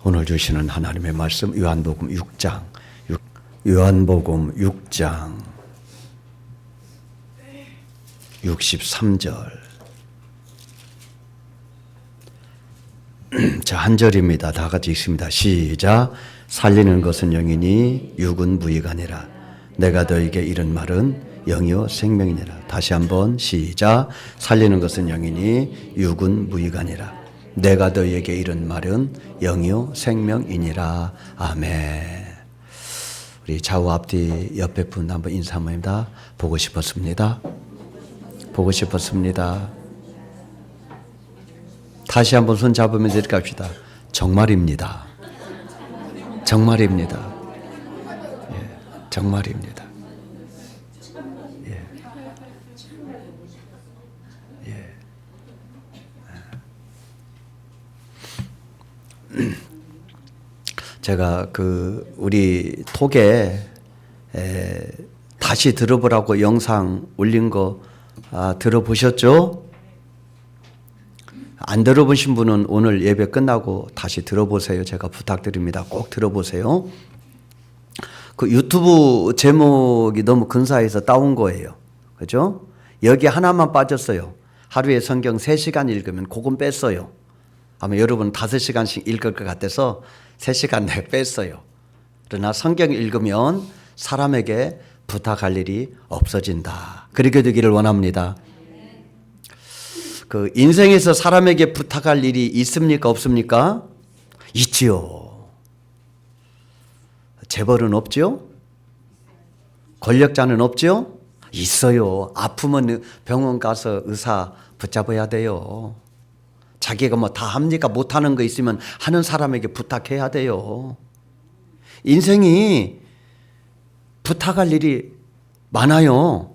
오늘 주시는 하나님의 말씀 요한복음 6장 요한복음 6장 63절 자, 한 절입니다. 다 같이 읽습니다. 시작. 살리는 것은 영이니 육은 무익하니라. 내가 너에게 이른 말은 영이요 생명이니라. 다시 한번 시작. 살리는 것은 영이니 육은 무익하니라. 내가 너에게 이른 말은 영이요 생명이니라. 아멘. 우리 좌우 앞뒤 옆에 분 한번 인사 한번 합니다. 보고 싶었습니다. 보고 싶었습니다. 다시 한번 손 잡으면서 이렇게 합시다. 정말입니다. 정말입니다. 예, 정말입니다. 예. 예. 제가 우리 톡에 다시 들어보라고 영상 올린 거 들어보셨죠? 안 들어보신 분은 오늘 예배 끝나고 다시 들어보세요. 제가 부탁드립니다. 꼭 들어보세요. 그 유튜브 제목이 너무 근사해서 따온 거예요. 그죠? 여기 하나만 빠졌어요. 하루에 성경 3시간 읽으면 그건 뺐어요. 아마 여러분 5시간씩 읽을 것 같아서 3시간 내가 뺐어요. 그러나 성경 읽으면 사람에게 부탁할 일이 없어진다. 그렇게 되기를 원합니다. 인생에서 사람에게 부탁할 일이 있습니까? 없습니까? 있지요. 재벌은 없죠? 권력자는 없죠? 있어요. 아프면 병원 가서 의사 붙잡아야 돼요. 자기가 뭐 다 합니까? 못하는 거 있으면 하는 사람에게 부탁해야 돼요. 인생이 부탁할 일이 많아요.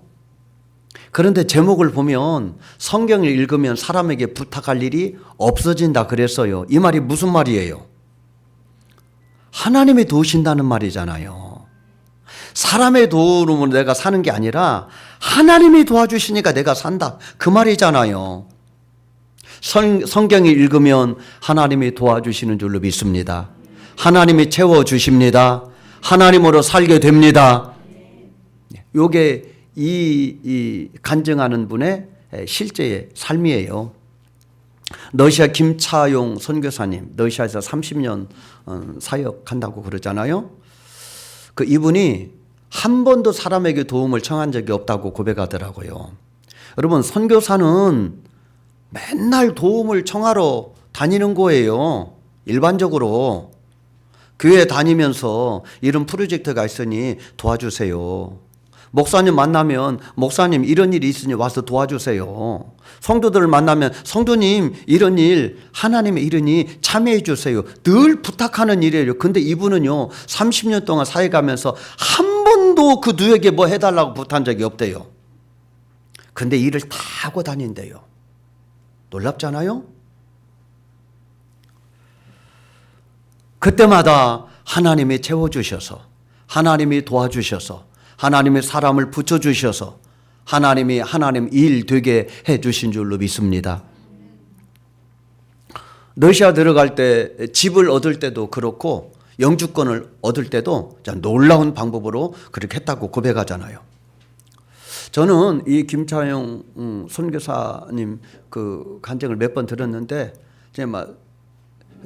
그런데 제목을 보면 성경을 읽으면 사람에게 부탁할 일이 없어진다 그랬어요. 이 말이 무슨 말이에요? 하나님이 도우신다는 말이잖아요. 사람의 도움으로 내가 사는 게 아니라 하나님이 도와주시니까 내가 산다. 그 말이잖아요. 성경을 읽으면 하나님이 도와주시는 줄로 믿습니다. 하나님이 채워주십니다. 하나님으로 살게 됩니다. 요게 이 간증하는 분의 실제의 삶이에요. 러시아 김차용 선교사님, 러시아에서 30년 사역한다고 그러잖아요. 이분이 한 번도 사람에게 도움을 청한 적이 없다고 고백하더라고요. 여러분, 선교사는 맨날 도움을 청하러 다니는 거예요. 일반적으로. 교회 다니면서 이런 프로젝트가 있으니 도와주세요. 목사님 만나면 목사님 이런 일이 있으니 와서 도와주세요. 성도들을 만나면 성도님 이런 일 하나님의 일이니 참여해 주세요. 늘 부탁하는 일이에요. 근데 이분은요 30년 동안 사역하면서 한 번도 그 누에게 뭐 해달라고 부탁한 적이 없대요. 근데 일을 다 하고 다닌대요. 놀랍잖아요? 그때마다 하나님이 채워주셔서 하나님이 도와주셔서 하나님의 사람을 붙여주셔서 하나님이 하나님 일 되게 해주신 줄로 믿습니다. 러시아 들어갈 때 집을 얻을 때도 그렇고 영주권을 얻을 때도 놀라운 방법으로 그렇게 했다고 고백하잖아요. 저는 이 김차용 선교사님 그 간증을 몇 번 들었는데 막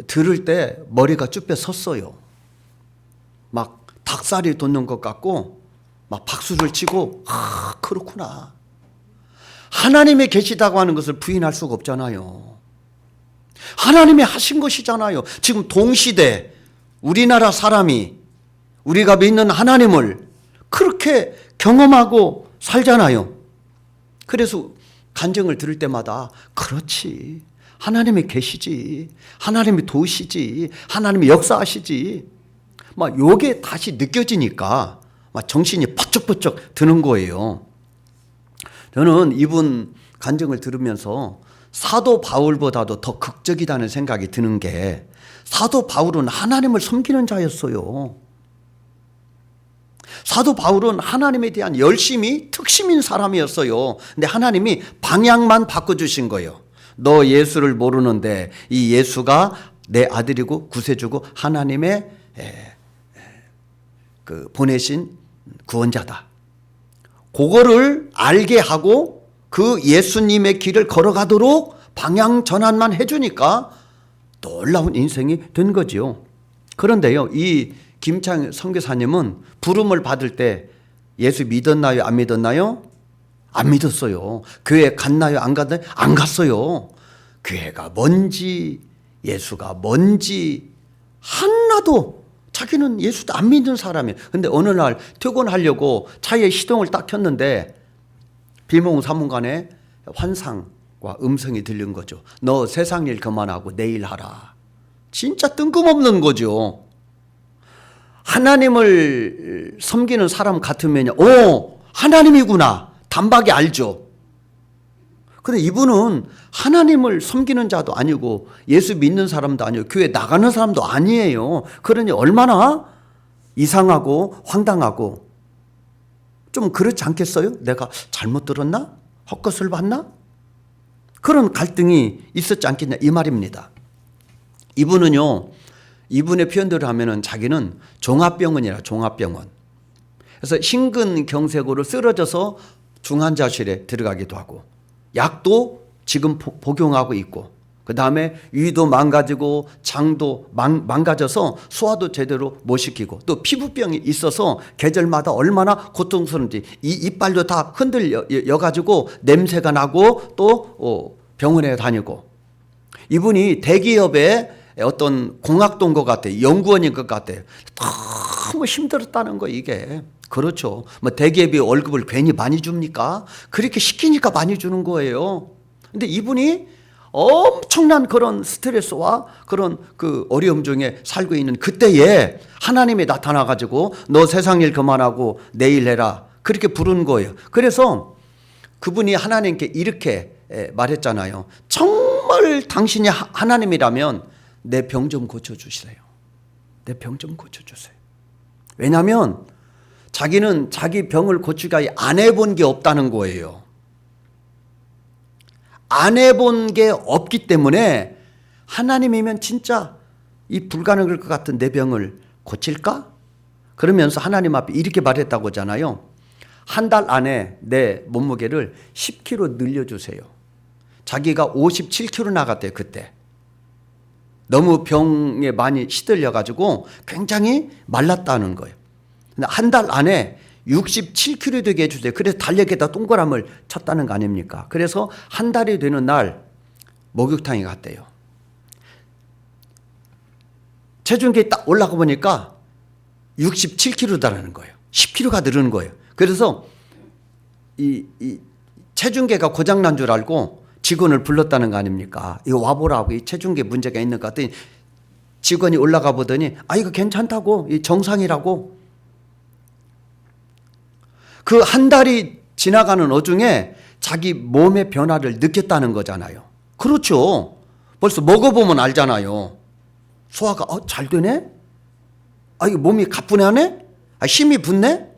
들을 때 머리가 쭈뼛 섰어요. 막 닭살이 돋는 것 같고 막 박수를 치고 그렇구나. 하나님이 계시다고 하는 것을 부인할 수가 없잖아요. 하나님이 하신 것이잖아요. 지금 동시대 우리나라 사람이 우리가 믿는 하나님을 그렇게 경험하고 살잖아요. 그래서 간증을 들을 때마다 그렇지. 하나님이 계시지. 하나님이 도우시지. 하나님이 역사하시지. 막 요게 다시 느껴지니까 막 정신이 번쩍번쩍 드는 거예요. 저는 이분 간증을 들으면서 사도 바울보다도 더 극적이라는 생각이 드는 게 사도 바울은 하나님을 섬기는 자였어요. 사도 바울은 하나님에 대한 열심이 특심인 사람이었어요. 근데 하나님이 방향만 바꿔주신 거예요. 너 예수를 모르는데 이 예수가 내 아들이고 구세주고 하나님의 그 보내신 구원자다. 그거를 알게 하고 그 예수님의 길을 걸어가도록 방향 전환만 해주니까 놀라운 인생이 된 거죠. 그런데요, 이 김창 선교사님은 부름을 받을 때 예수 믿었나요? 안 믿었나요? 안 믿었어요. 교회 갔나요? 안 갔나요? 안 갔어요. 교회가 뭔지 예수가 뭔지 하나도, 자기는 예수도 안 믿는 사람이에요. 근데 어느 날 퇴근하려고 차에 시동을 딱 켰는데 비몽사몽간에 환상과 음성이 들린 거죠. 너 세상 일 그만하고 내일 하라. 진짜 뜬금없는 거죠. 하나님을 섬기는 사람 같으면요, 하나님이구나 단박에 알죠. 근데 이분은 하나님을 섬기는 자도 아니고 예수 믿는 사람도 아니고 교회 나가는 사람도 아니에요. 그러니 얼마나 이상하고 황당하고 좀 그렇지 않겠어요? 내가 잘못 들었나? 헛것을 봤나? 그런 갈등이 있었지 않겠냐 이 말입니다. 이분은요, 이분의 표현대로 하면은 자기는 종합병원이라, 종합병원. 그래서 심근경색으로 쓰러져서 중환자실에 들어가기도 하고, 약도 지금 복용하고 있고, 그 다음에 위도 망가지고 장도 망가져서 소화도 제대로 못 시키고, 또 피부병이 있어서 계절마다 얼마나 고통스러운지 이 이빨도 다 흔들려가지고 냄새가 나고 또 병원에 다니고, 이분이 대기업의 어떤 공학도인 것 같아요. 연구원인 것 같아요. 너무 힘들었다는 거 이게. 그렇죠. 뭐 대기업이 월급을 괜히 많이 줍니까? 그렇게 시키니까 많이 주는 거예요. 근데 이분이 엄청난 그런 스트레스와 그런 그 어려움 중에 살고 있는 그때에 하나님이 나타나가지고 너 세상 일 그만하고 내일 해라. 그렇게 부른 거예요. 그래서 그분이 하나님께 이렇게 말했잖아요. 정말 당신이 하나님이라면 내 병 좀 고쳐주세요. 내 병 좀 고쳐주세요. 왜냐하면 자기는 자기 병을 고치기까지 안 해본 게 없다는 거예요. 안 해본 게 없기 때문에 하나님이면 진짜 이 불가능할 것 같은 내 병을 고칠까? 그러면서 하나님 앞에 이렇게 말했다고 하잖아요. 한 달 안에 내 몸무게를 10kg 늘려주세요. 자기가 57kg 나갔대요. 그때. 너무 병에 많이 시들려가지고 굉장히 말랐다는 거예요. 한 달 안에 67kg 되게 해주세요. 그래서 달력에다 동그라미를 쳤다는 거 아닙니까? 그래서 한 달이 되는 날 목욕탕에 갔대요. 체중계에 딱 올라가 보니까 67kg다라는 거예요. 10kg가 늘은 거예요. 그래서 이 체중계가 고장난 줄 알고 직원을 불렀다는 거 아닙니까? 이거 와보라고, 이 체중계 문제가 있는 것 같더니 직원이 올라가 보더니 이거 괜찮다고, 이 정상이라고. 그 한 달이 지나가는 와중에 자기 몸의 변화를 느꼈다는 거잖아요. 그렇죠. 벌써 먹어보면 알잖아요. 소화가 잘 되네? 이거 몸이 가뿐하네? 힘이 붙네?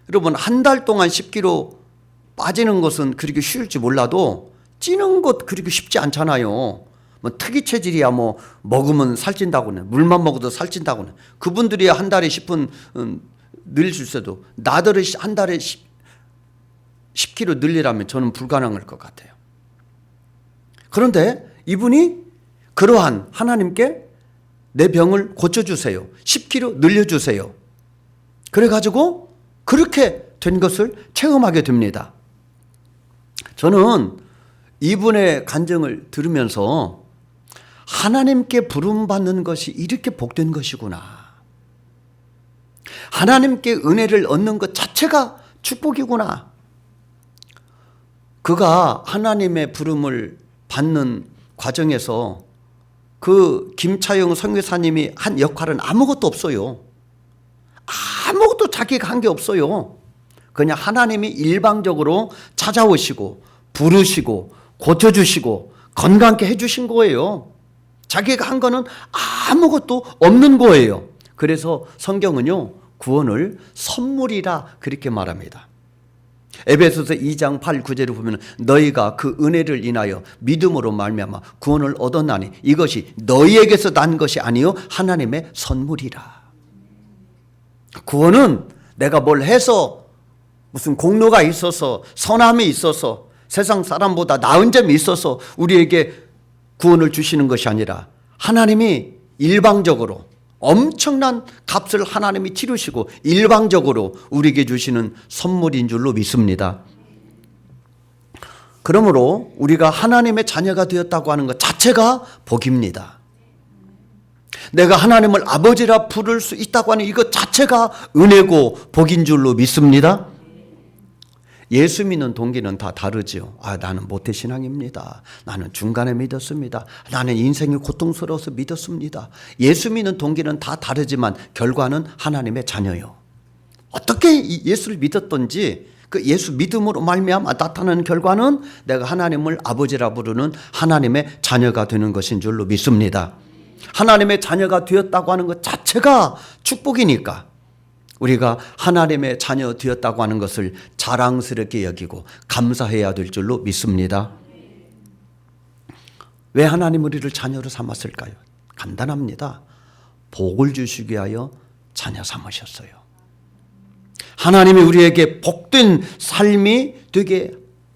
여러분, 한 달 동안 10kg 빠지는 것은 그렇게 쉬울지 몰라도 찌는 것 그렇게 쉽지 않잖아요. 뭐 특이 체질이야 뭐 먹으면 살찐다고는, 물만 먹어도 살찐다고는. 그분들이 한 달에 10분 늘릴 수 있어도 나들이 한 달에 10kg 늘리라면 저는 불가능할 것 같아요. 그런데 이분이 그러한 하나님께 내 병을 고쳐주세요. 10kg 늘려주세요. 그래가지고 그렇게 된 것을 체험하게 됩니다. 저는 이분의 간증을 들으면서 하나님께 부름받는 것이 이렇게 복된 것이구나. 하나님께 은혜를 얻는 것 자체가 축복이구나. 그가 하나님의 부름을 받는 과정에서 그 김차영 선교사님이 한 역할은 아무것도 없어요. 아무것도 자기가 한 게 없어요. 그냥 하나님이 일방적으로 찾아오시고 부르시고 고쳐주시고 건강하게 해주신 거예요. 자기가 한 거는 아무것도 없는 거예요. 그래서 성경은요, 구원을 선물이라 그렇게 말합니다. 에베소서 2장 8, 9절을 보면 너희가 그 은혜를 인하여 믿음으로 말미암아 구원을 얻었나니 이것이 너희에게서 난 것이 아니요 하나님의 선물이라. 구원은 내가 뭘 해서 무슨 공로가 있어서 선함이 있어서 세상 사람보다 나은 점이 있어서 우리에게 구원을 주시는 것이 아니라 하나님이 일방적으로 엄청난 값을 하나님이 치르시고 일방적으로 우리에게 주시는 선물인 줄로 믿습니다. 그러므로 우리가 하나님의 자녀가 되었다고 하는 것 자체가 복입니다. 내가 하나님을 아버지라 부를 수 있다고 하는 이것 자체가 은혜고 복인 줄로 믿습니다. 예수 믿는 동기는 다 다르지요. 나는 모태신앙입니다. 나는 중간에 믿었습니다. 나는 인생이 고통스러워서 믿었습니다. 예수 믿는 동기는 다 다르지만 결과는 하나님의 자녀요. 어떻게 예수를 믿었던지 그 예수 믿음으로 말미암아 나타나는 결과는 내가 하나님을 아버지라 부르는 하나님의 자녀가 되는 것인 줄로 믿습니다. 하나님의 자녀가 되었다고 하는 것 자체가 축복이니까 우리가 하나님의 자녀 되었다고 하는 것을 자랑스럽게 여기고 감사해야 될 줄로 믿습니다. 왜 하나님 우리를 자녀로 삼았을까요? 간단합니다. 복을 주시기 위하여 자녀 삼으셨어요. 하나님이 우리에게 복된 삶이 되게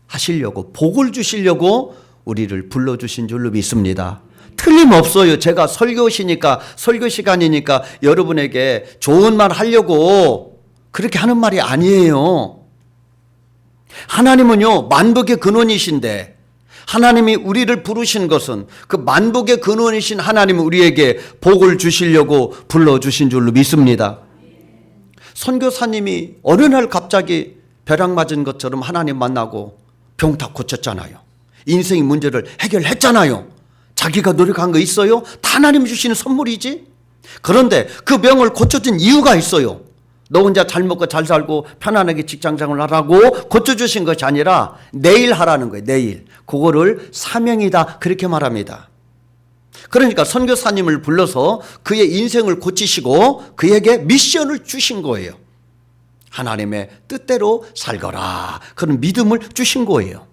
하시려고 복을 주시려고 우리를 불러주신 줄로 믿습니다. 틀림없어요. 제가 설교 시간이니까 여러분에게 좋은 말 하려고 그렇게 하는 말이 아니에요. 하나님은요, 만복의 근원이신데 하나님이 우리를 부르신 것은 그 만복의 근원이신 하나님은 우리에게 복을 주시려고 불러주신 줄로 믿습니다. 선교사님이 어느 날 갑자기 벼락 맞은 것처럼 하나님 만나고 병 다 고쳤잖아요. 인생의 문제를 해결했잖아요. 자기가 노력한 거 있어요? 다 하나님이 주시는 선물이지. 그런데 그 병을 고쳐준 이유가 있어요. 너 혼자 잘 먹고 잘 살고 편안하게 직장생활 하라고 고쳐주신 것이 아니라 내일 하라는 거예요. 내일. 그거를 사명이다 그렇게 말합니다. 그러니까 선교사님을 불러서 그의 인생을 고치시고 그에게 미션을 주신 거예요. 하나님의 뜻대로 살거라. 그런 믿음을 주신 거예요.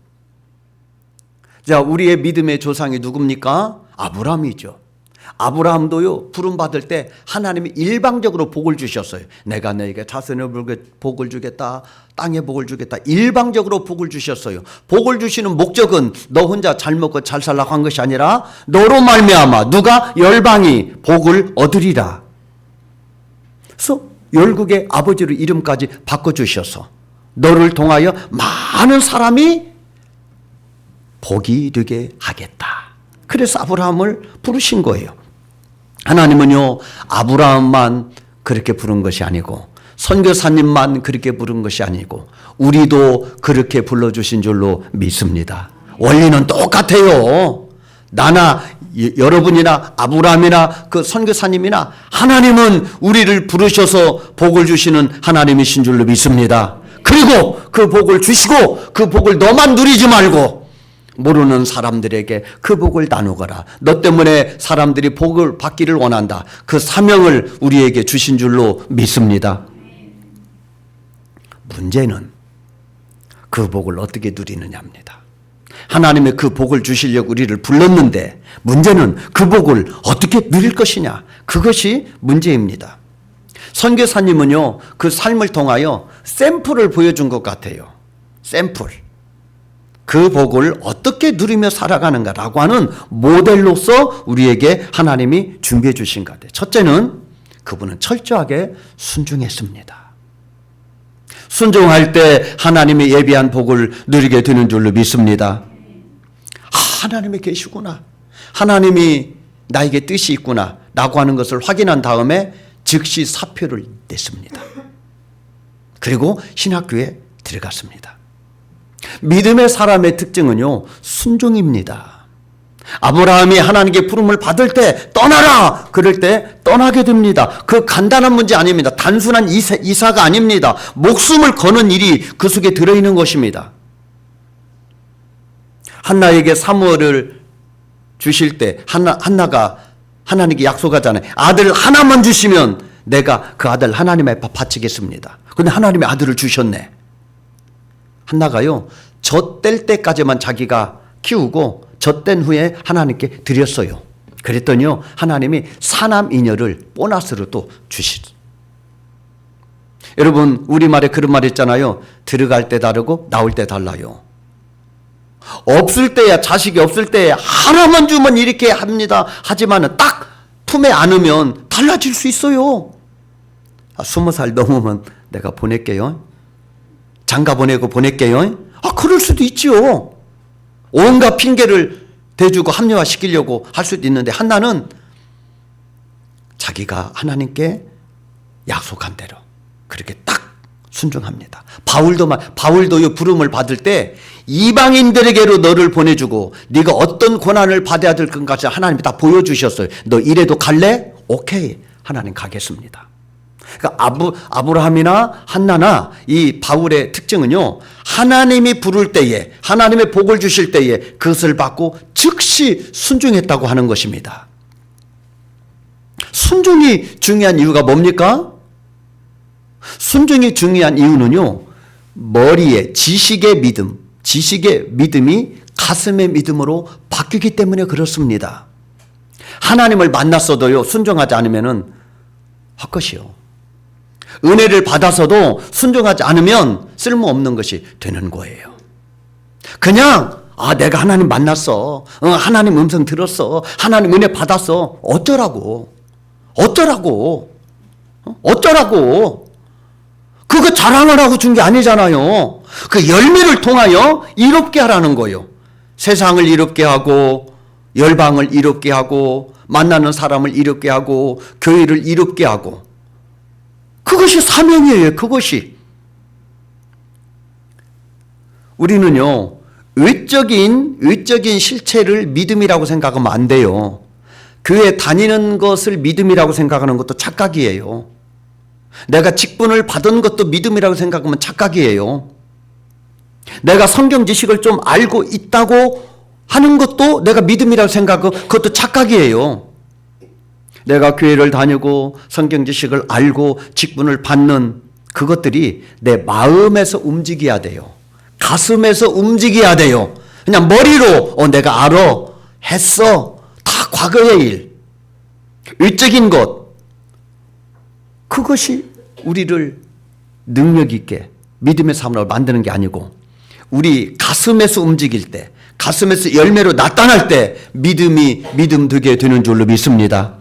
자, 우리의 믿음의 조상이 누굽니까? 아브라함이죠. 아브라함도요, 부름받을 때 하나님이 일방적으로 복을 주셨어요. 내가 너에게 자손의 복을 주겠다. 땅에 복을 주겠다. 일방적으로 복을 주셨어요. 복을 주시는 목적은 너 혼자 잘 먹고 잘 살라고 한 것이 아니라 너로 말미암아 누가 열방이 복을 얻으리라. 그래서 열국의 아버지로 이름까지 바꿔주셔서 너를 통하여 많은 사람이 복이 되게 하겠다. 그래서 아브라함을 부르신 거예요. 하나님은요, 아브라함만 그렇게 부른 것이 아니고 선교사님만 그렇게 부른 것이 아니고 우리도 그렇게 불러주신 줄로 믿습니다. 원리는 똑같아요. 나나 여러분이나 아브라함이나 그 선교사님이나 하나님은 우리를 부르셔서 복을 주시는 하나님이신 줄로 믿습니다. 그리고 그 복을 주시고 그 복을 너만 누리지 말고 모르는 사람들에게 그 복을 나누거라. 너 때문에 사람들이 복을 받기를 원한다. 그 사명을 우리에게 주신 줄로 믿습니다. 문제는 그 복을 어떻게 누리느냐입니다. 하나님의 그 복을 주시려고 우리를 불렀는데 문제는 그 복을 어떻게 누릴 것이냐. 그것이 문제입니다. 선교사님은요, 그 삶을 통하여 샘플을 보여준 것 같아요. 샘플. 그 복을 어떻게 누리며 살아가는가라고 하는 모델로서 우리에게 하나님이 준비해 주신 것 같아요. 첫째는 그분은 철저하게 순종했습니다. 순종할 때 하나님이 예비한 복을 누리게 되는 줄로 믿습니다. 하나님이 계시구나. 하나님이 나에게 뜻이 있구나 라고 하는 것을 확인한 다음에 즉시 사표를 냈습니다. 그리고 신학교에 들어갔습니다. 믿음의 사람의 특징은요, 순종입니다. 아브라함이 하나님께 부름을 받을 때 떠나라! 그럴 때 떠나게 됩니다. 그 간단한 문제 아닙니다. 단순한 이사가 아닙니다. 목숨을 거는 일이 그 속에 들어있는 것입니다. 한나에게 사무엘을 주실 때 한나가 하나님께 약속하잖아요. 아들 하나만 주시면 내가 그 아들 하나님 앞에 바치겠습니다. 그런데 하나님의 아들을 주셨네. 한나가요, 젖될 때까지만 자기가 키우고 젖된 후에 하나님께 드렸어요. 그랬더니요, 하나님이 사남이녀를 보너스로 또 주시죠. 여러분, 우리말에 그런 말 있잖아요. 들어갈 때 다르고 나올 때 달라요. 없을 때야, 자식이 없을 때 하나만 주면 이렇게 합니다. 하지만 딱 품에 안으면 달라질 수 있어요. 20살 넘으면 내가 보낼게요. 장가 보내고 보낼게요. 그럴 수도 있지요. 온갖 핑계를 대주고 합리화시키려고 할 수도 있는데, 한나는 자기가 하나님께 약속한 대로 그렇게 딱 순종합니다. 바울도요, 부름을 받을 때 이방인들에게로 너를 보내주고 네가 어떤 고난을 받아야 될 것까지 하나님이 다 보여주셨어요. 너 이래도 갈래? 오케이, 하나님 가겠습니다. 그러니까 아브라함이나 한나나 이 바울의 특징은요, 하나님이 부를 때에, 하나님의 복을 주실 때에 그것을 받고 즉시 순종했다고 하는 것입니다. 순종이 중요한 이유가 뭡니까? 순종이 중요한 이유는요, 머리에 지식의 믿음이 가슴의 믿음으로 바뀌기 때문에 그렇습니다. 하나님을 만났어도요, 순종하지 않으면 헛것이요. 은혜를 받아서도 순종하지 않으면 쓸모없는 것이 되는 거예요. 그냥 내가 하나님 만났어, 하나님 음성 들었어, 하나님 은혜 받았어, 어쩌라고 그거 자랑하라고 준 게 아니잖아요. 그 열매를 통하여 이롭게 하라는 거예요. 세상을 이롭게 하고, 열방을 이롭게 하고, 만나는 사람을 이롭게 하고, 교회를 이롭게 하고, 그것이 사명이에요. 그것이. 우리는요, 외적인 실체를 믿음이라고 생각하면 안 돼요. 교회 다니는 것을 믿음이라고 생각하는 것도 착각이에요. 내가 직분을 받은 것도 믿음이라고 생각하면 착각이에요. 내가 성경 지식을 좀 알고 있다고 하는 것도 내가 믿음이라고 생각하고 그것도 착각이에요. 내가 교회를 다니고 성경 지식을 알고 직분을 받는 그것들이 내 마음에서 움직여야 돼요. 가슴에서 움직여야 돼요. 그냥 머리로 내가 알아, 했어, 다 과거의 일, 외적인 것, 그것이 우리를 능력 있게 믿음의 사람으로 만드는 게 아니고, 우리 가슴에서 움직일 때, 가슴에서 열매로 나타날 때 믿음 되게 되는 줄로 믿습니다.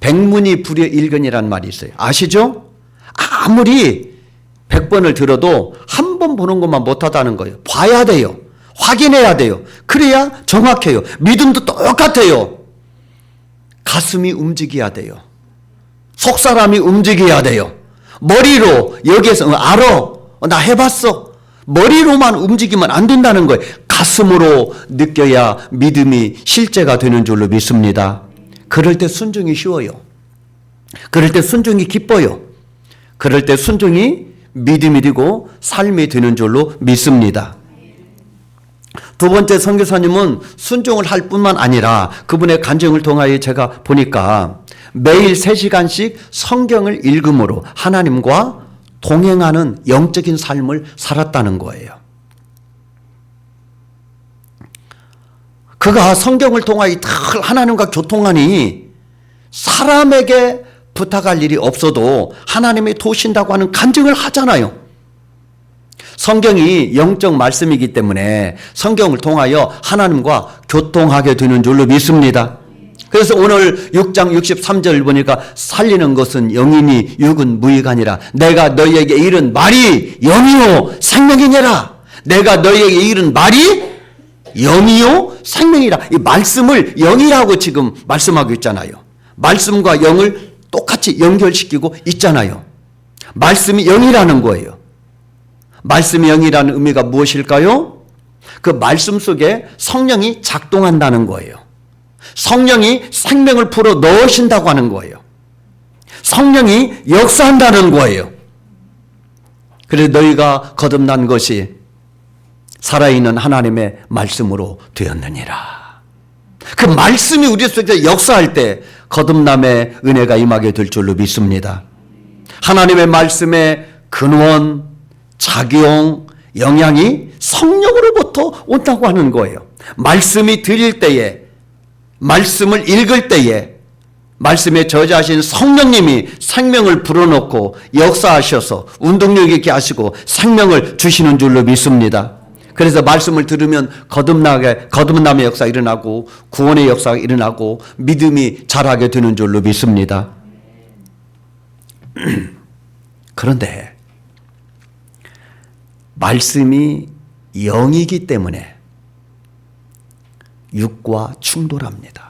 백문이 불여일견이라는 말이 있어요. 아시죠? 아무리 100번을 들어도 한 번 보는 것만 못하다는 거예요. 봐야 돼요. 확인해야 돼요. 그래야 정확해요. 믿음도 똑같아요. 가슴이 움직여야 돼요. 속사람이 움직여야 돼요. 머리로 여기에서 알아, 나 해봤어, 머리로만 움직이면 안 된다는 거예요. 가슴으로 느껴야 믿음이 실제가 되는 줄로 믿습니다. 그럴 때 순종이 쉬워요. 그럴 때 순종이 기뻐요. 그럴 때 순종이 믿음이 되고 삶이 되는 줄로 믿습니다. 두 번째, 선교사님은 순종을 할 뿐만 아니라 그분의 간증을 통하여 제가 보니까 매일 3시간씩 성경을 읽음으로 하나님과 동행하는 영적인 삶을 살았다는 거예요. 그가 성경을 통하여 하나님과 교통하니 사람에게 부탁할 일이 없어도 하나님이 도우신다고 하는 간증을 하잖아요. 성경이 영적 말씀이기 때문에 성경을 통하여 하나님과 교통하게 되는 줄로 믿습니다. 그래서 오늘 6장 63절 보니까 살리는 것은 영이니 육은 무익하니라. 내가 너희에게 이른 말이 영이요 생명이니라. 내가 너희에게 이른 말이 영이요 생명이라. 이 말씀을 영이라고 지금 말씀하고 있잖아요. 말씀과 영을 똑같이 연결시키고 있잖아요. 말씀이 영이라는 거예요. 말씀이 영이라는 의미가 무엇일까요? 그 말씀 속에 성령이 작동한다는 거예요. 성령이 생명을 풀어 넣으신다고 하는 거예요. 성령이 역사한다는 거예요. 그래서 너희가 거듭난 것이 살아있는 하나님의 말씀으로 되었느니라. 그 말씀이 우리 속에 역사할 때 거듭남의 은혜가 임하게 될 줄로 믿습니다. 하나님의 말씀의 근원, 작용, 영향이 성령으로부터 온다고 하는 거예요. 말씀이 들릴 때에, 말씀을 읽을 때에 말씀에 저자하신 성령님이 생명을 불어넣고 역사하셔서 운동력 있게 하시고 생명을 주시는 줄로 믿습니다. 그래서 말씀을 들으면 거듭남의 역사가 일어나고 구원의 역사가 일어나고 믿음이 자라게 되는 줄로 믿습니다. 그런데 말씀이 영이기 때문에 육과 충돌합니다.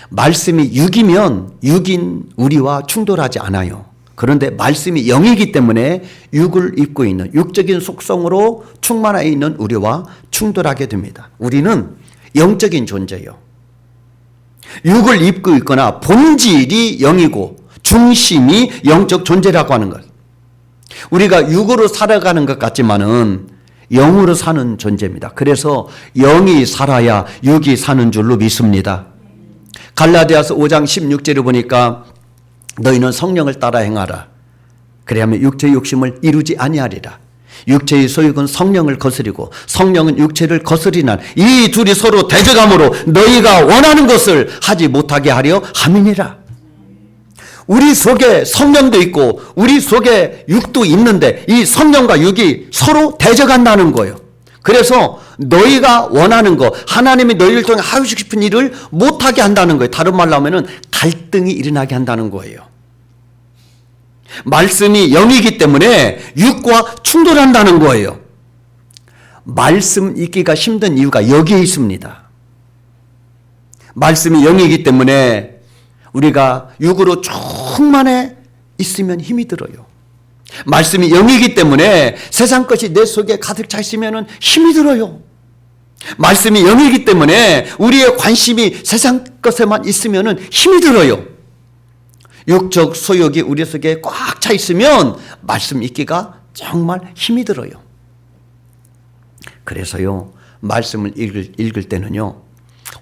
말씀이 육이면 육인 우리와 충돌하지 않아요. 그런데 말씀이 영이기 때문에 육을 입고 있는 육적인 속성으로 충만하여 있는 우리와 충돌하게 됩니다. 우리는 영적인 존재예요. 육을 입고 있거나 본질이 영이고 중심이 영적 존재라고 하는 것. 우리가 육으로 살아가는 것 같지만은 영으로 사는 존재입니다. 그래서 영이 살아야 육이 사는 줄로 믿습니다. 갈라디아서 5장 16절을 보니까 너희는 성령을 따라 행하라. 그래야만 육체의 욕심을 이루지 아니하리라. 육체의 소욕은 성령을 거스리고 성령은 육체를 거스리나 이 둘이 서로 대적함으로 너희가 원하는 것을 하지 못하게 하려 함이니라. 우리 속에 성령도 있고 우리 속에 육도 있는데 이 성령과 육이 서로 대적한다는 거예요. 그래서 너희가 원하는 거, 하나님이 너희를 통해 하고 싶은 일을 못하게 한다는 거예요. 다른 말로 하면은 갈등이 일어나게 한다는 거예요. 말씀이 영이기 때문에 육과 충돌한다는 거예요. 말씀 읽기가 힘든 이유가 여기에 있습니다. 말씀이 영이기 때문에 우리가 육으로 충만해 있으면 힘이 들어요. 말씀이 영이기 때문에 세상 것이 내 속에 가득 차 있으면 힘이 들어요. 말씀이 영이기 때문에 우리의 관심이 세상 것에만 있으면 힘이 들어요. 육적 소욕이 우리 속에 꽉 차 있으면 말씀 읽기가 정말 힘이 들어요. 그래서요, 말씀을 읽을 때는요,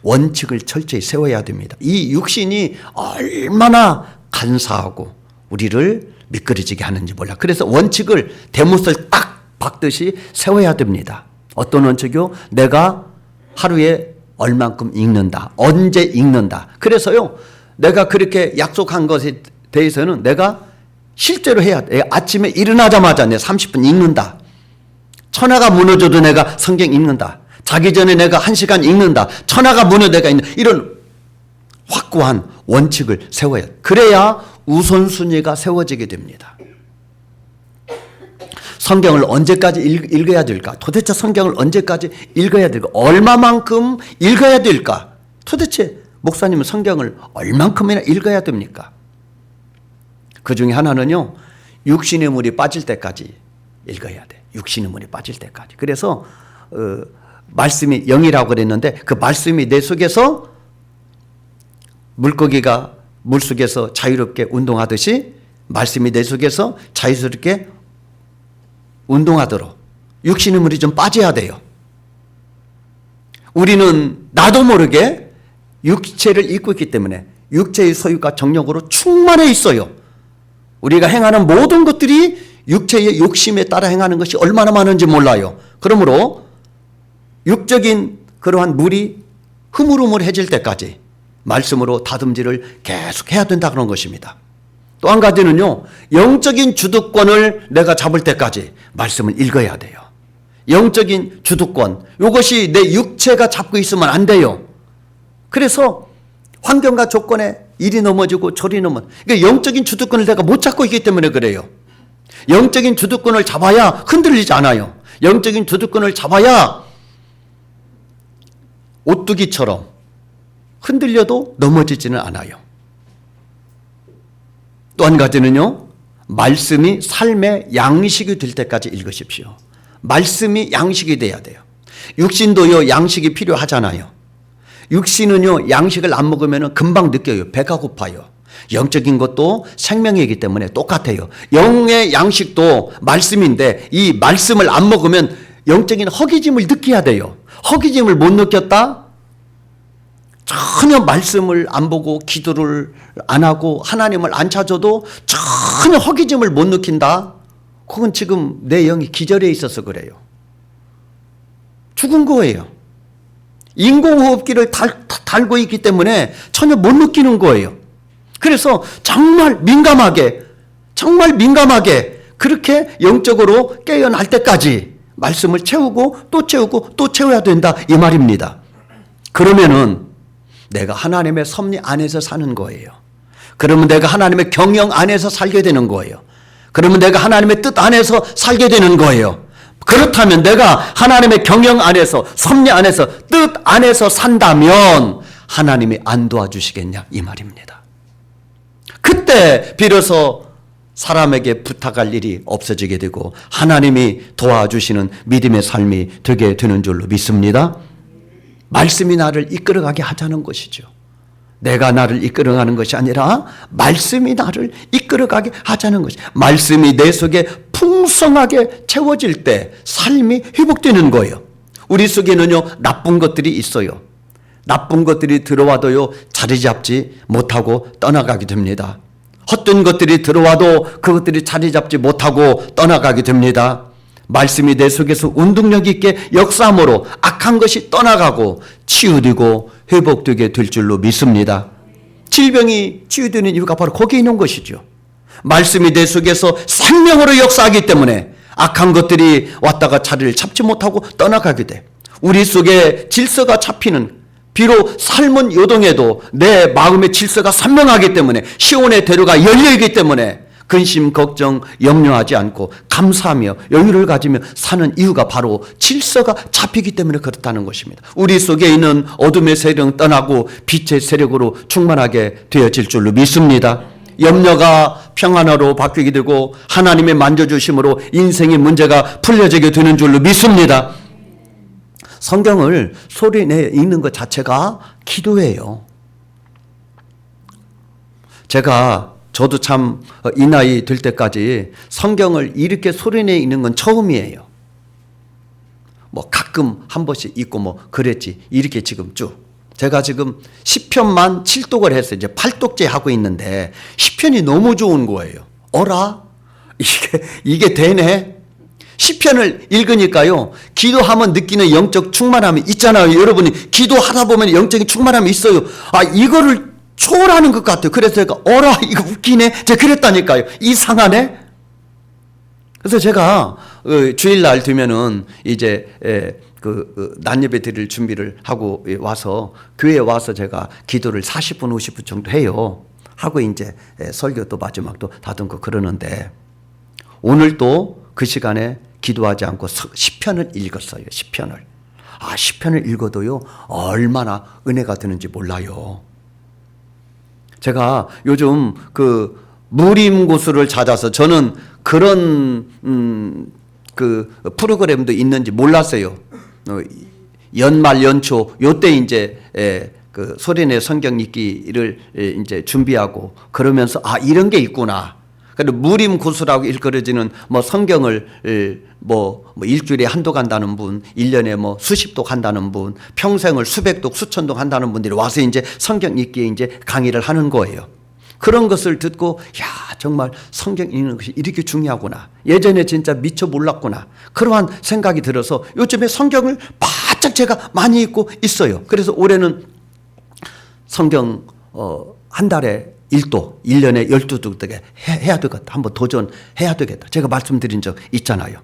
원칙을 철저히 세워야 됩니다. 이 육신이 얼마나 간사하고 우리를 미끄러지게 하는지 몰라. 그래서 원칙을 대못을 딱 박듯이 세워야 됩니다. 어떤 원칙이요? 내가 하루에 얼만큼 읽는다. 언제 읽는다. 그래서요, 내가 그렇게 약속한 것에 대해서는 내가 실제로 해야 돼. 아침에 일어나자마자 내가 30분 읽는다. 천하가 무너져도 내가 성경 읽는다. 자기 전에 내가 1시간 읽는다. 천하가 무너져도 내가 읽는다. 이런 확고한 원칙을 세워야 돼. 그래야 우선순위가 세워지게 됩니다. 성경을 언제까지 읽어야 될까? 도대체 성경을 언제까지 읽어야 될까? 얼마만큼 읽어야 될까? 도대체 목사님은 성경을 얼만큼이나 읽어야 됩니까? 그 중에 하나는요, 육신의 물이 빠질 때까지 읽어야 돼. 육신의 물이 빠질 때까지. 그래서 말씀이 영이라고 그랬는데 그 말씀이 내 속에서 물고기가 물속에서 자유롭게 운동하듯이 말씀이 내 속에서 자유스럽게 운동하도록 육신의 물이 좀 빠져야 돼요. 우리는 나도 모르게 육체를 입고 있기 때문에 육체의 소유가 정욕으로 충만해 있어요. 우리가 행하는 모든 것들이 육체의 욕심에 따라 행하는 것이 얼마나 많은지 몰라요. 그러므로 육적인 그러한 물이 흐물흐물해질 때까지 말씀으로 다듬질을 계속 해야 된다 그런 것입니다. 또 한 가지는요, 영적인 주도권을 내가 잡을 때까지 말씀을 읽어야 돼요. 영적인 주도권, 이것이 내 육체가 잡고 있으면 안 돼요. 그래서 환경과 조건에 이리 넘어지고 저리 넘어지고, 그러니까 영적인 주도권을 내가 못 잡고 있기 때문에 그래요. 영적인 주도권을 잡아야 흔들리지 않아요. 영적인 주도권을 잡아야 오뚜기처럼 흔들려도 넘어지지는 않아요. 또 한 가지는요, 말씀이 삶의 양식이 될 때까지 읽으십시오. 말씀이 양식이 돼야 돼요. 육신도요, 양식이 필요하잖아요. 육신은요, 양식을 안 먹으면 금방 느껴요. 배가 고파요. 영적인 것도 생명이기 때문에 똑같아요. 영의 양식도 말씀인데 이 말씀을 안 먹으면 영적인 허기짐을 느껴야 돼요. 허기짐을 못 느꼈다? 전혀 말씀을 안 보고 기도를 안 하고 하나님을 안 찾아도 전혀 허기짐을 못 느낀다? 그건 지금 내 영이 기절해 있어서 그래요. 죽은 거예요. 인공호흡기를 달고 있기 때문에 전혀 못 느끼는 거예요. 그래서 정말 민감하게 그렇게 영적으로 깨어날 때까지 말씀을 채우고 또 채워야 된다 이 말입니다. 그러면은 내가 하나님의 섭리 안에서 사는 거예요. 그러면 내가 하나님의 경영 안에서 살게 되는 거예요. 그러면 내가 하나님의 뜻 안에서 살게 되는 거예요. 그렇다면 내가 하나님의 경영 안에서 섭리 안에서 뜻 안에서 산다면 하나님이 안 도와주시겠냐 이 말입니다. 그때 비로소 사람에게 부탁할 일이 없어지게 되고 하나님이 도와주시는 믿음의 삶이 되게 되는 줄로 믿습니다. 말씀이 나를 이끌어가게 하자는 것이죠. 내가 나를 이끌어가는 것이 아니라 말씀이 나를 이끌어가게 하자는 것이. 말씀이 내 속에 풍성하게 채워질 때 삶이 회복되는 거예요. 우리 속에는요 나쁜 것들이 있어요. 나쁜 것들이 들어와도요 자리 잡지 못하고 떠나가게 됩니다. 헛된 것들이 들어와도 그것들이 자리 잡지 못하고 떠나가게 됩니다. 말씀이 내 속에서 운동력 있게 역사함으로 악한 것이 떠나가고 치유되고 회복되게 될 줄로 믿습니다. 질병이 치유되는 이유가 바로 거기에 있는 것이죠. 말씀이 내 속에서 생명으로 역사하기 때문에 악한 것들이 왔다가 자리를 잡지 못하고 떠나가게 돼. 우리 속에 질서가 잡히는, 비록 삶은 요동해도 내 마음의 질서가 선명하기 때문에 시온의 대로가 열려있기 때문에 근심, 걱정, 염려하지 않고 감사하며 여유를 가지며 사는 이유가 바로 질서가 잡히기 때문에 그렇다는 것입니다. 우리 속에 있는 어둠의 세력은 떠나고 빛의 세력으로 충만하게 되어질 줄로 믿습니다. 염려가 평안으로 바뀌게 되고 하나님의 만져주심으로 인생의 문제가 풀려지게 되는 줄로 믿습니다. 성경을 소리내 읽는 것 자체가 기도예요. 저도 참 이 나이 될 때까지 성경을 이렇게 소리내 읽는 건 처음이에요. 뭐 가끔 한 번씩 읽고 뭐 그랬지. 이렇게 지금 쭉. 제가 지금 10편만 7독을 해서 이제 8독째 하고 있는데 10편이 너무 좋은 거예요. 어라? 이게 되네? 10편을 읽으니까요. 기도하면 느끼는 영적 충만함이 있잖아요. 여러분이 기도하다 보면 영적인 충만함이 있어요. 이거를 초월하는 것 같아요. 그래서 제가 어라 이거 웃기네. 제가 그랬다니까요. 이상하네. 그래서 제가 주일날 되면은 이제 낮예배 드릴 준비를 하고 와서 교회에 와서 제가 기도를 40분 50분 정도 해요. 하고 이제 설교도 마지막도 다듬고 그러는데 오늘도 그 시간에 기도하지 않고 10편을 읽었어요. 10편을. 10편을 읽어도요 얼마나 은혜가 되는지 몰라요. 제가 요즘 무림고수를 찾아서 저는 그런 그 프로그램도 있는지 몰랐어요. 연말 연초 요때 이제 그 소리내 성경 읽기를 이제 준비하고 그러면서 이런 게 있구나. 그리고 무림고수라고 일컬어지는 뭐 성경을 뭐 일주일에 한독 한다는 분, 1년에 뭐 수십독 한다는 분, 평생을 수백독 수천독 한다는 분들이 와서 이제 성경 읽기에 이제 강의를 하는 거예요. 그런 것을 듣고 정말 성경 읽는 것이 이렇게 중요하구나. 예전에 진짜 미처 몰랐구나. 그러한 생각이 들어서 요즘에 성경을 바짝 제가 많이 읽고 있어요. 그래서 올해는 성경 한 달에 1도, 1년에 12도 되게 해야 되겠다. 한번 도전해야 되겠다. 제가 말씀드린 적 있잖아요.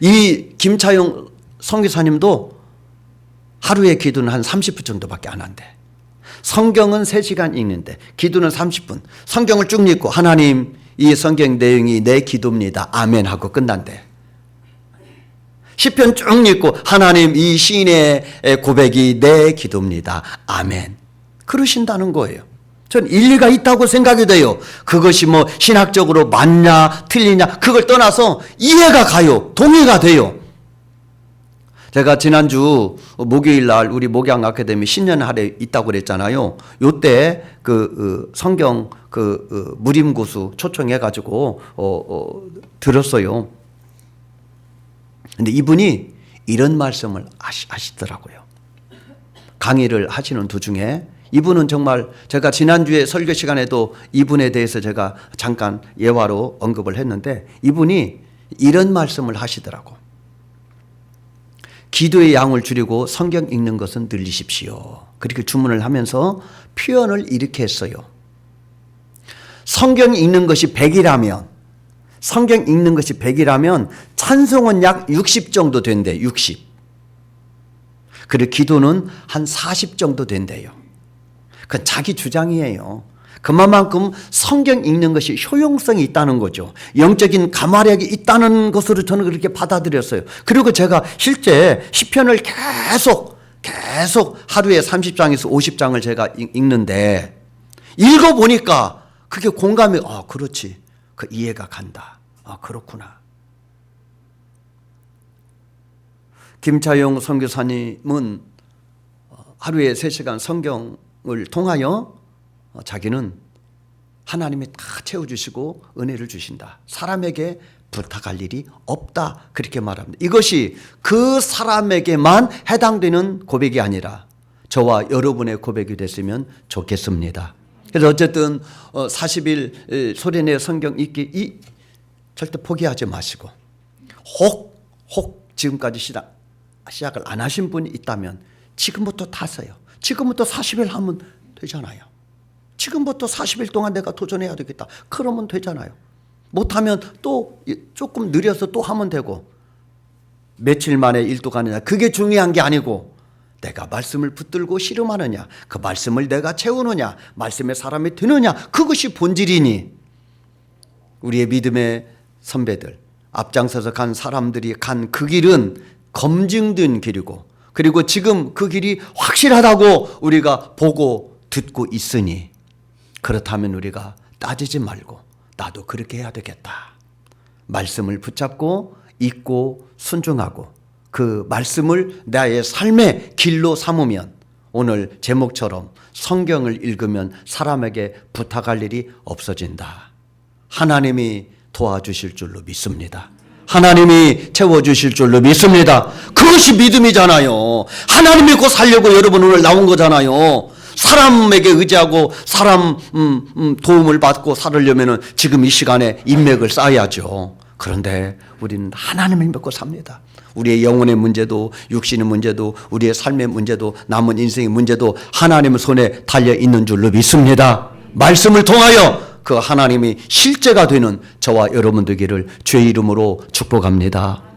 이 김차용 선교사님도 하루에 기도는 한 30분 정도밖에 안 한대. 성경은 3시간 읽는데 기도는 30분. 성경을 쭉 읽고 하나님 이 성경 내용이 내 기도입니다. 아멘 하고 끝난대. 10편 쭉 읽고 하나님 이 시인의 고백이 내 기도입니다. 아멘. 그러신다는 거예요. 전 일리가 있다고 생각이 돼요. 그것이 뭐 신학적으로 맞냐 틀리냐 그걸 떠나서 이해가 가요. 동의가 돼요. 제가 지난주 목요일 날 우리 목양 아카데미 신년 할애 있다고 그랬잖아요. 요때 성경 무림고수 초청해 가지고 들었어요. 근데 이분이 이런 말씀을 하시더라고요. 강의를 하시는 도중에 이분은 정말 제가 지난주에 설교 시간에도 이분에 대해서 제가 잠깐 예화로 언급을 했는데 이분이 이런 말씀을 하시더라고. 기도의 양을 줄이고 성경 읽는 것은 늘리십시오. 그렇게 주문을 하면서 표현을 이렇게 했어요. 성경 읽는 것이 100이라면 찬송은 약 60 정도 된대. 60. 그리고 기도는 한 40 정도 된대요. 그건 자기 주장이에요. 그만큼 성경 읽는 것이 효용성이 있다는 거죠. 영적인 감화력이 있다는 것으로 저는 그렇게 받아들였어요. 그리고 제가 실제 시편을 계속 하루에 30장에서 50장을 제가 읽는데 읽어보니까 그게 공감이 그렇지. 그 이해가 간다. 그렇구나. 김차용 선교사님은 하루에 3시간 성경을 통하여 자기는 하나님이 다 채워주시고 은혜를 주신다. 사람에게 부탁할 일이 없다. 그렇게 말합니다. 이것이 그 사람에게만 해당되는 고백이 아니라 저와 여러분의 고백이 됐으면 좋겠습니다. 그래서 어쨌든 40일 소리내 성경 읽기 절대 포기하지 마시고 혹 지금까지 시작을 안 하신 분이 있다면 지금부터 타세요. 지금부터 40일 하면 되잖아요. 지금부터 40일 동안 내가 도전해야 되겠다. 그러면 되잖아요. 못하면 또 조금 느려서 또 하면 되고 며칠 만에 일도가 아니라 그게 중요한 게 아니고 내가 말씀을 붙들고 씨름하느냐, 그 말씀을 내가 채우느냐, 말씀에 사람이 되느냐, 그것이 본질이니 우리의 믿음의 선배들, 앞장서서 간 사람들이 간 그 길은 검증된 길이고 그리고 지금 그 길이 확실하다고 우리가 보고 듣고 있으니 그렇다면 우리가 따지지 말고 나도 그렇게 해야 되겠다. 말씀을 붙잡고 읽고 순종하고 그 말씀을 나의 삶의 길로 삼으면 오늘 제목처럼 성경을 읽으면 사람에게 부탁할 일이 없어진다. 하나님이 도와주실 줄로 믿습니다. 하나님이 채워주실 줄로 믿습니다. 그것이 믿음이잖아요. 하나님 믿고 살려고 여러분 오늘 나온 거잖아요. 사람에게 의지하고 사람 도움을 받고 살으려면 지금 이 시간에 인맥을 쌓아야죠. 그런데 우리는 하나님을 믿고 삽니다. 우리의 영혼의 문제도 육신의 문제도 우리의 삶의 문제도 남은 인생의 문제도 하나님의 손에 달려있는 줄로 믿습니다. 말씀을 통하여 그 하나님이 실제가 되는 저와 여러분 되기를 주의 이름으로 축복합니다.